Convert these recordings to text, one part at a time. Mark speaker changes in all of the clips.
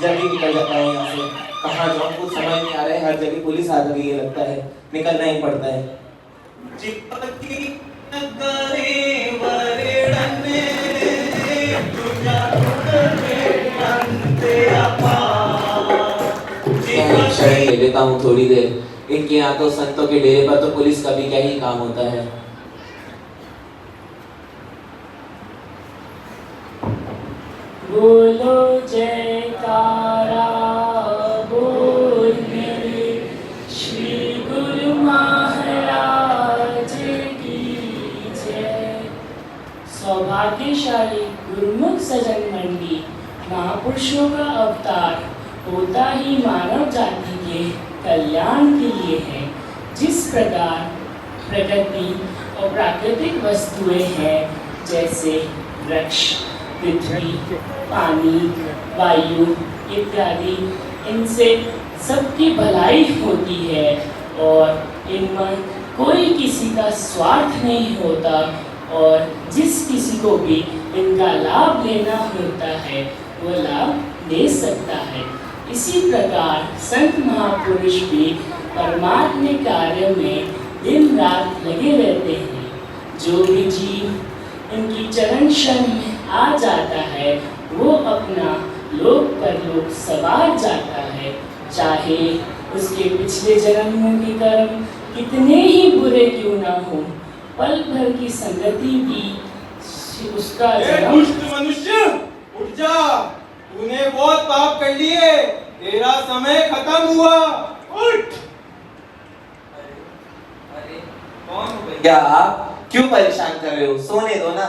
Speaker 1: जल्दी निकल जाता है यहाँ से। कहाँ जाऊँ कुछ समझ नहीं आ रहा है। हर जगह पुलिस आ गई है, लगता है निकलना ही पड़ता है। शरण ले लेता हूँ थोड़ी देर। इनके यहाँ तो संतों के डेरे पर तो पुलिस का भी क्या ही काम होता है।
Speaker 2: बोलो जयकारा बोल मेरे श्री गुरु महाराज की जय। सौभाग्यशाली गुरुमुख सजन मंडी महापुरुषों का अवतार होता ही मानव जाति के कल्याण के लिए है। जिस प्रकार प्रकृति और प्राकृतिक वस्तुएं हैं जैसे वृक्ष, पृथ्वी, पानी, वायु इत्यादि, इनसे सबकी भलाई होती है और इनमें कोई किसी का स्वार्थ नहीं होता और जिस किसी को भी इनका लाभ लेना होता है वो लाभ ले सकता है। इसी प्रकार संत महापुरुष भी परमात्मा कार्य में दिन रात लगे रहते हैं। जो भी जीव इनकी चरण शरण में आ जाता है वो अपना लोक परलोक सवार जाता है। चाहे उसके पिछले जन्मों के कर्म कितने ही बुरे क्यों ना हो, पल भर की संगति भी उसका
Speaker 3: दुष्ट मनुष्य उठ जा, तूने बहुत पाप कर लिए, तेरा समय खत्म हुआ, उठ।
Speaker 1: अरे कौन हो भैया आप? क्यों परेशान कर रहे हो? सोने दो ना।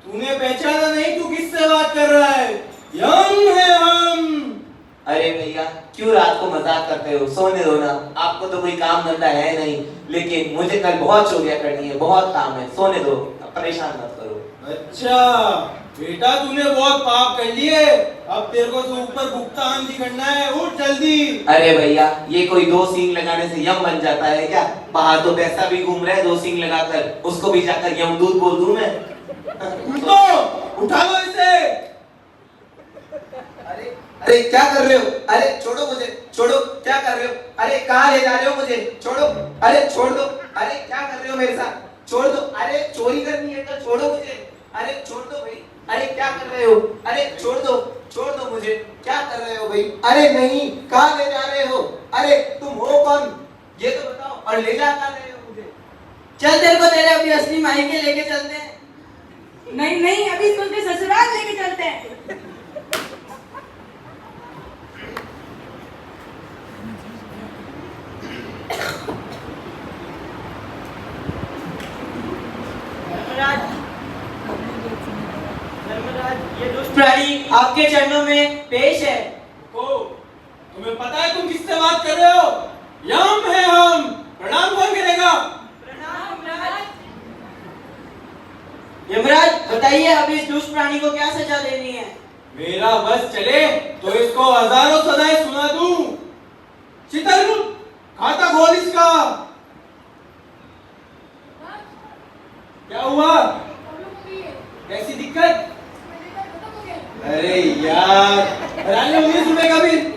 Speaker 3: तूने पहचाना नहीं तू किससे बात कर रहा है? यम है हम।
Speaker 1: अरे भैया क्यों रात को मजाक करते हो? सोने दो ना। आपको तो कोई काम धंधा है नहीं, लेकिन मुझे कल बहुत चोरियां करनी है, बहुत काम है। सोने दो, परेशान मत करो।
Speaker 3: अच्छा बेटा, तूने बहुत पाप कर लिए, अब तेरे को तो ऊपर भुगतान भी करना है, उठ जल्दी।
Speaker 1: अरे भैया ये कोई दो सींग लगाने से यम बन जाता है क्या? बाहर तो पैसा भी घूम रहा है दो सींग लगाकर, उसको भी जाकर यमदूत बोल दूं मैं?
Speaker 3: उठो, उठा लो इसे।
Speaker 1: अरे क्या कर रहे हो? अरे छोड़ो मुझे, छोड़ो। क्या कर रहे हो? अरे कहाँ ले जा रहे हो मुझे? छोड़ो। अरे छोड़ दो। अरे क्या कर रहे हो मेरे साथ? छोड़ दो। अरे चोरी करनी है तो छोड़ो मुझे। अरे छोड़ दो भाई। अरे क्या कर रहे हो? अरे छोड़ दो, छोड़ दो मुझे। क्या कर रहे हो भाई? अरे नहीं, कहाँ ले जा रहे हो? अरे तुम हो कौन ये तो बताओ, और ले जा कहाँ रहे हो मुझे?
Speaker 4: चल तेरे को तेरे अपनी असली मायके लेके चलते हैं।
Speaker 5: नहीं नहीं, अभी इसको उसके ससुराल लेके चलते हैं।
Speaker 4: धर्मराज, ये दुष्ट प्राणी आपके चरणों में पेश है।
Speaker 3: तुम्हें पता है तुम किससे बात कर रहे हो? यम है हम। प्रणाम कौन करेगा?
Speaker 4: यमराज बताइए, अब इस दुष्ट प्राणी को क्या सजा देनी है?
Speaker 3: मेरा बस चले तो इसको हजारों सजाएं सुना दूं। चितल खाता खोल इसका। क्या हुआ? कैसी दिक्कत? अरे यार, हराने 19 रुपए का बिल।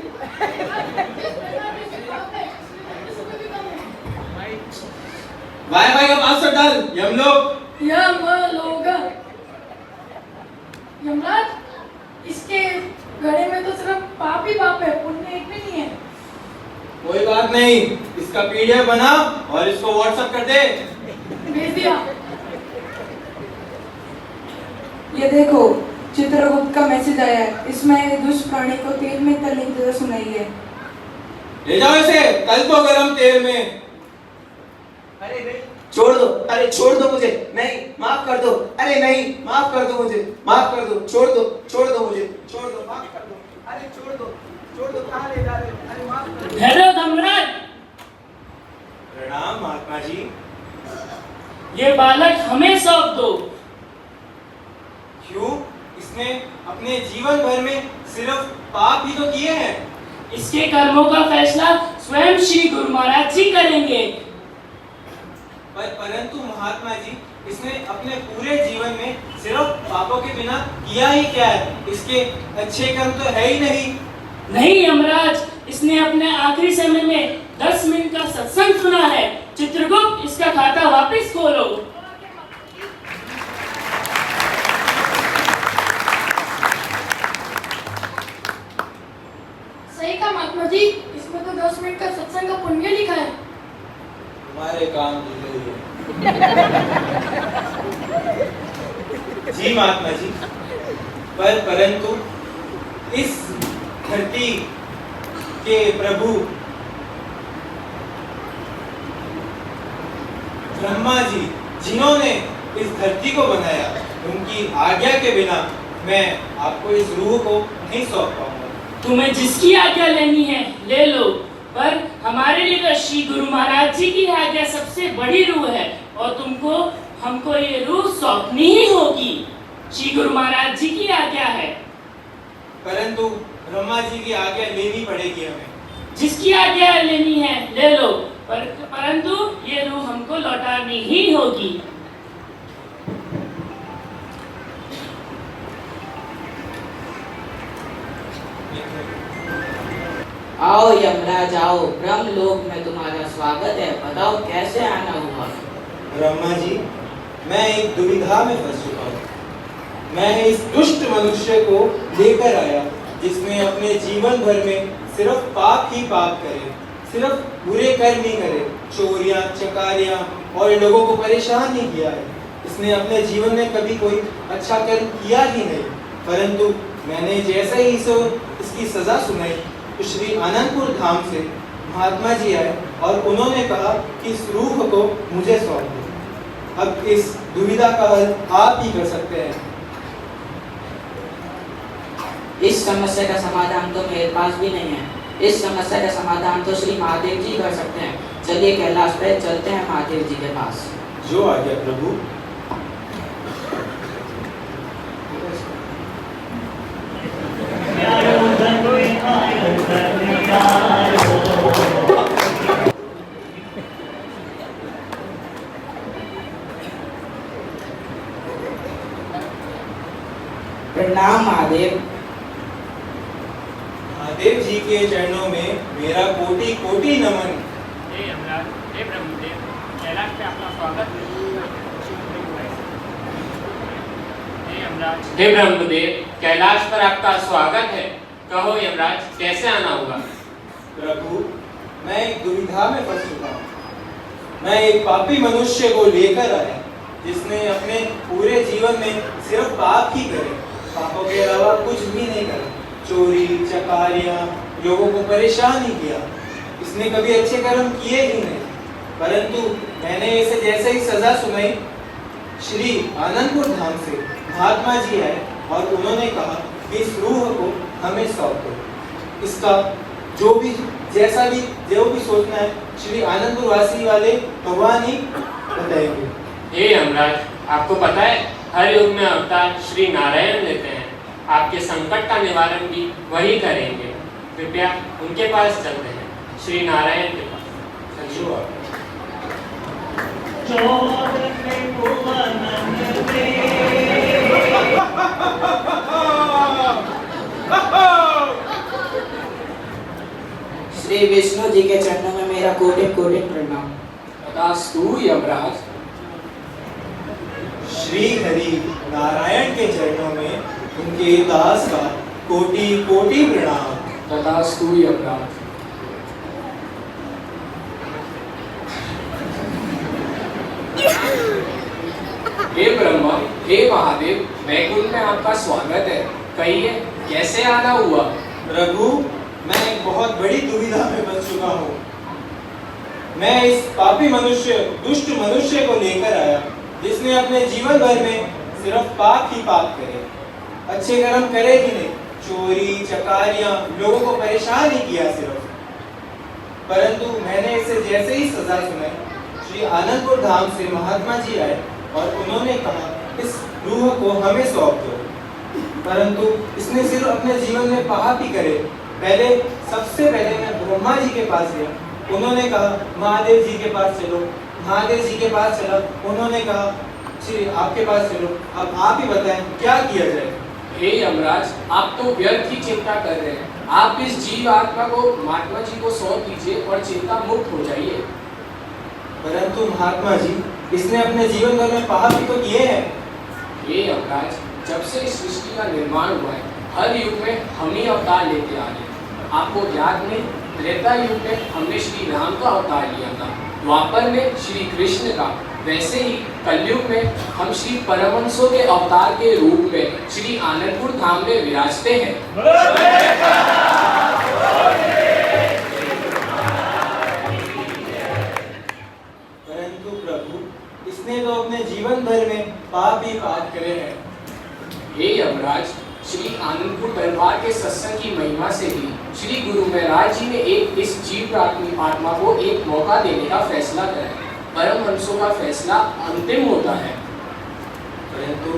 Speaker 3: वाईफाई का पासवर्ड डाल।
Speaker 5: यमराज, इसके घड़े में तो सिर्फ पाप ही पाप है, पुण्य एक भी नहीं है।
Speaker 3: कोई बात नहीं, इसका पीडीएफ बना और इसको व्हाट्सएप कर दे।
Speaker 5: भेज दिया।
Speaker 6: ये देखो, चित्रगुप्त का मैसेज आया है। इसमें दुष्ट प्राणी को तेल में तलने की सजा सुनाई है।
Speaker 3: ले जाओ इसे, तल दो गरम तेल में।
Speaker 1: अरे छोड़ दो। अरे छोड़ दो मुझे। नहीं, माफ कर दो। अरे नहीं, माफ कर दो मुझे। माफ कर दो। छोड़ दो, छोड़ दो मुझे। छोड़ दो, माफ कर दो। अरे छोड़ दो, छोड़ दो। कहाँ ले जा रहे हो? अरे माफ कर दो।
Speaker 2: ठहरो धर्मराज,
Speaker 3: प्रणाम महात्मा जी।
Speaker 2: ये बालक हमें सौंप दो।
Speaker 3: क्यों? इसने अपने जीवन भर में सिर्फ पाप ही तो किए हैं।
Speaker 2: इसके कर्मों का फैसला स्वयं श्री गुरु महाराज जी करेंगे।
Speaker 3: परंतु महात्मा जी, इसने अपने पूरे जीवन में सिर्फ पापों के बिना किया ही क्या है? इसके अच्छे कर्म तो है ही नहीं।
Speaker 2: नहीं यमराज, इसने अपने आखिरी समय में 10 मिनट का सत्संग सुना है। चित्रगुप्त, इसका खाता वापस खोलो।
Speaker 5: सही कहा महात्मा जी, इसमें तो 10 मिनट का सत्संग का पुण्य लिखा है।
Speaker 3: तुम्हारे काम धीरे ही है। जी महात्मा जी, परंतु इस धरती के प्रभु ब्रह्मा जी, जिन्होंने इस धरती को बनाया, उनकी आज्ञा के बिना मैं आपको इस रूह को नहीं सौंप पाऊंगा।
Speaker 2: तुम्हें जिसकी आज्ञा लेनी है ले लो, पर हमारे लिए तो श्री गुरु महाराज जी की आज्ञा सबसे बड़ी रूह है और हमको ये रूह सौंपनी ही होगी। श्री गुरु महाराज जी की आज्ञा है।
Speaker 3: परंतु ब्रह्मा जी की आज्ञा लेनी पड़ेगी हमें।
Speaker 2: जिसकी आज्ञा लेनी है ले लो, परंतु ये रूह हमको लौटानी ही होगी।
Speaker 7: आओ यमराज आओ, ब्रह्मलोक में तुम्हारा स्वागत है। बताओ कैसे आना हुआ?
Speaker 3: ब्रह्मा जी, मैं एक दुविधा में फंस चुका हूँ। मैं इस दुष्ट मनुष्य को लेकर आया जिसने अपने जीवन भर में सिर्फ पाप ही पाप करे, सिर्फ बुरे कर्म ही करे, चोरियां चकारियां और लोगों को परेशान ही किया है। इसने अपने जीवन में कभी कोई अच्छा कर्म किया ही नहीं। परंतु मैंने जैसे ही इसकी सजा सुनाई तो श्री आनंदपुर धाम से महात्मा जी आए और उन्होंने कहा कि इस रूह को मुझे सौंप दो। अब इस दुविधा का हल आप ही कर सकते हैं।
Speaker 7: इस समस्या का समाधान तो मेरे पास भी नहीं है। इस समस्या का समाधान तो श्री महादेव जी कर सकते हैं। चलिए कैलाश पे चलते हैं महादेव जी के पास।
Speaker 3: जो आ गया प्रभु।
Speaker 7: प्रणाम महादेव।
Speaker 3: महादेव जी के चरणों में मेरा कोटि कोटि नमन।
Speaker 2: हे यमराज, हे ब्रह्मदेव, कैलाश पे आपका स्वागत है। हे यमराज,
Speaker 8: हे ब्रह्मदेव, कैलाश पर आपका स्वागत है। कहो यमराज, कैसे आना होगा?
Speaker 3: प्रभु, मैं एक दुविधा में फंस चुका हूँ। मैं एक पापी मनुष्य को लेकर आया जिसने अपने पूरे जीवन में सिर्फ पाप ही करे, पापों के अलावा कुछ भी नहीं करा। चोरी चकारियां, लोगों को परेशान ही किया। इसने कभी अच्छे कर्म किए ही नहीं। परंतु मैंने इसे जैसे ही सजा सुनाई, श्री आनंदपुर धाम से महात्मा जी आए और उन्होंने कहा कि इस रूह को हमें सौंप दो। इसका जो भी सोचना है श्री आनंदपुर वासी वाले भगवान ही बताएंगे।
Speaker 8: हे यमराज, आपको पता है हर युग में अवतार श्री नारायण लेते हैं। आपके संकट का निवारण भी वही करेंगे। कृपया उनके पास चलते हैं, श्री नारायण के पास। चलिए।
Speaker 7: श्री विष्णु जी के चरणों में मेरा कोटि कोटि प्रणाम।
Speaker 8: तथास्तु यमराज।
Speaker 3: श्री हरि नारायण के चरणों में उनके दास का कोटि कोटि प्रणाम।
Speaker 8: तथास्तु यमराज। हे ब्रह्मा, हे महादेव, वैकुंठ में आपका स्वागत है। कहिए कैसे आना हुआ?
Speaker 3: प्रभु, मैं एक बहुत बड़ी दुविधा में फंस चुका हूँ। मैं इस पापी मनुष्य, दुष्ट मनुष्य को लेकर आया जिसने अपने जीवन भर में सिर्फ पाप ही पाप करे, अच्छे कर्म करे ही नहीं। चोरी चकारियां, लोगों को परेशान ही किया सिर्फ। परंतु मैंने इसे जैसे ही सजा सुनाई, श्री आनंदपुर धाम से महात्मा जी आए और उन्होंने कहा इस रूह को हमें सौंप दो। परंतु इसने सिर्फ अपने जीवन में पाप ही करे। सबसे पहले मैं ब्रह्मा जी के पास गया। उन्होंने कहा महादेव जी के पास चलो। महादेव जी के पास चला। उन्होंने कहा श्री आपके पास चलो, अब आप ही बताएं क्या किया जाए।
Speaker 9: हे यमराज, आप तो व्यर्थ ही चिंता कर रहे हैं। आप इस जीव आत्मा को महात्मा जी को सौंप दीजिए और चिंता मुक्त हो जाइए।
Speaker 3: परंतु महात्मा जी, इसने अपने जीवन भर में पाप भी तो किए हैं।
Speaker 9: हे यमराज, जब से इस सृष्टि का निर्माण हुआ है, हर युग में हम ही अवतार लेते आ रहे हैं। आपको याद नहीं, त्रेता युग में हमने श्री राम का अवतार लिया था, द्वापर में श्री कृष्ण का, वैसे ही कलयुग में हम श्री परमहंसों के अवतार के रूप में श्री आनंदपुर धाम में विराजते हैं।
Speaker 3: परंतु प्रभु, इसने तो अपने जीवन भर में पाप ही पाप करे हैं।
Speaker 9: हे यमराज, श्री आनंदपुर दरबार के सत्संग की महिमा से ही श्री गुरु महाराज जी ने इस जीव आत्मा को एक मौका देने का फैसला करा है। परमहंसों का फैसला अंतिम होता है।
Speaker 3: परंतु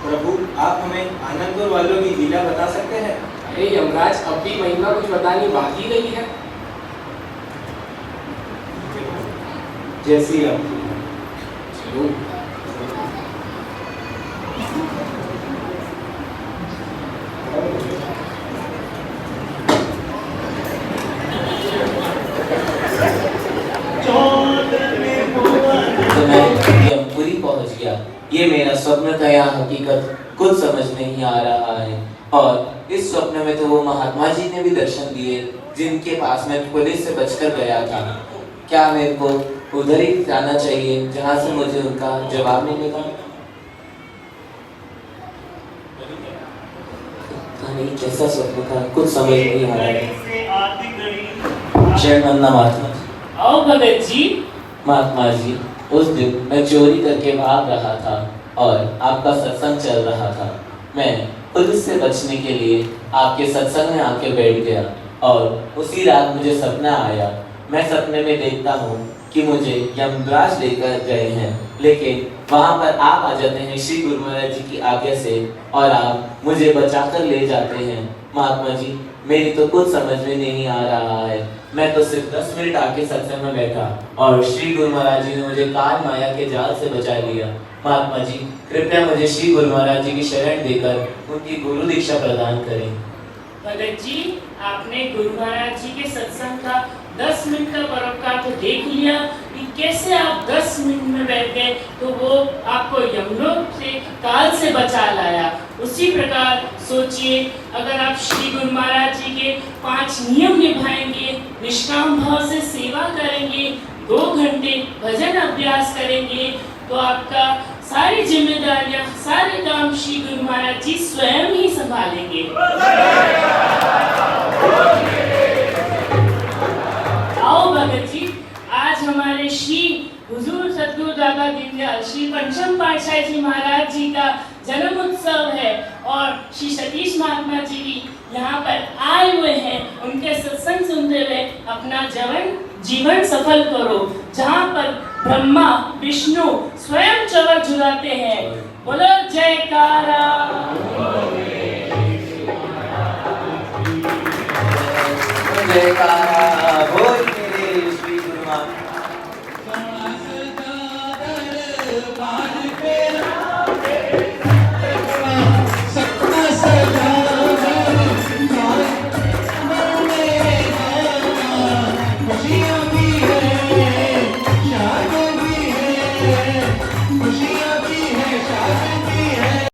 Speaker 3: प्रभु, आप हमें आनंदपुर वालों की लीला बता सकते हैं?
Speaker 9: अरे यमराज, अब भी महिमा कुछ बतानी बाकी रही है।
Speaker 3: जैसी आप
Speaker 9: चलो।
Speaker 10: तो मैं यमपुरी पहुंच गया। ये मेरा स्वप्न था या हकीकत कुछ समझ नहीं आ रहा है। और इस स्वप्न में तो वो महात्मा जी ने भी दर्शन दिए जिनके पास मैं पुलिस से बचकर गया था। क्या मेरे को उधर ही जाना चाहिए जहाँ से मुझे उनका जवाब मिलेगा? नहीं, कैसा स्वप्न था, कुछ समझ नहीं आ रहा है। जय नंदा महात्मा जी।
Speaker 2: आओ भगत जी।
Speaker 10: महात्मा जी, उस दिन मैं चोरी करके भाग रहा था और आपका सत्संग चल रहा था। मैं पुलिस से बचने के लिए आपके सत्संग में आके बैठ गया और उसी रात मुझे सपना आया। मैं सपने में देखता हूँ कि मुझे यमराज लेकर गए हैं, लेकिन वहाँ पर आप आ जाते हैं श्री गुरु महाराज जी की आज्ञा से और आप मुझे बचाकर ले जाते हैं। महात्मा जी, मेरी तो कुछ समझ में नहीं आ रहा है। मैं तो सिर्फ 10 मिनट आके सत्संग में बैठा और श्री गुरु महाराज जी ने मुझे काल माया के जाल से बचा लिया। महात्मा जी, कृपया मुझे श्री गुरु महाराज जी की शरण देकर उनकी गुरु दीक्षा प्रदान करें।
Speaker 2: भगत जी, आपने गुरु महाराज जी के सत्संग का 10 मिनट का परोपकार तो देख लिया कि कैसे आप 10 मिनट में बैठ गए तो वो आपको यमलोक से काल से बचा लाया। उसी प्रकार सोचिए, अगर आप श्री गुरु महाराज जी के 5 नियम निभाएंगे, निष्काम भाव से सेवा करेंगे, 2 घंटे भजन अभ्यास करेंगे, तो आपका सारी जिम्मेदारियां, सारे काम श्री गुरु महाराज जी स्वयं ही संभालेंगे। आओ भगत जी, आज हमारे श्री हुजूर सतगुरु दादा दीनदयाल श्री पंचम पातशाही जी महाराज जी का जन्म उत्सव है और श्री सतीश महात्मा जी भी यहाँ पर आए हुए हैं। उनके सत्संग सुनते हुए अपना जीवन सफल करो, जहाँ पर ब्रह्मा विष्णु स्वयं चवर झुलाते हैं। बोलो जयकारा।
Speaker 10: जयकारा।